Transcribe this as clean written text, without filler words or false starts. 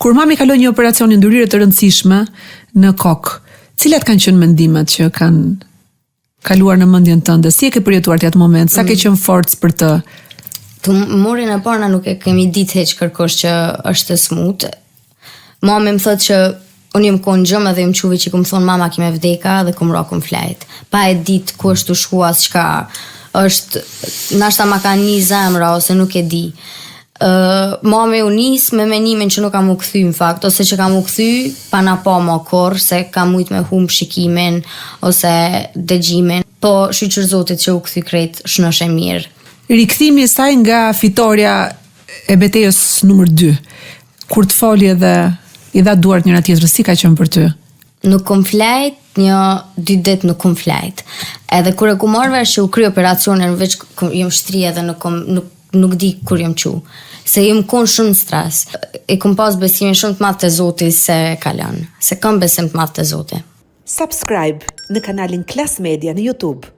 Kur mami kaloi një operacion ndryrë të rëndësishme në kokë, cilat kanë qenë mendimet që kanë kaluar në mendjen tënde? Si e ke përjetuar ti atë moment? Sa ke qenë forcë për të? Morin e parë nuk e kemi ditë hiç kërkosh që është smut. Mami më thotë që unë jem kon gjëm edhe më quvi që ku më thonë mama kime vdeka dhe ku më rokëm flajt. Pa e ditë ku është të shkuas çka është, nashta ma ka një zemra ose nuk e di. Mami u nis me menimin që nuk kam u kthy në fakt, ose që kam u kthy pa na pa më korr, se kam mujt me humb shikimin ose dëgjimin. Po shqyqër Zotit që u kthy krejt shnosh e mirë. Rikthimi i saj nga fitoria e betejës numër 2, kur të foli edhe i dha duart njëra tjetrës, si ka qenë për ty? Nuk kom flajt, 1-2 ditë nuk kom flajt. Edhe kur e ku marrë vesh që u kry operacionin, veç jem shtri edhe nuk di kur jem qu. Se jem kon shumë stres. E kom pas besimin shumë të madh te Zoti se kalon. Se kam besim të madh te Zoti. Subscribe në kanalin Klas Media në YouTube.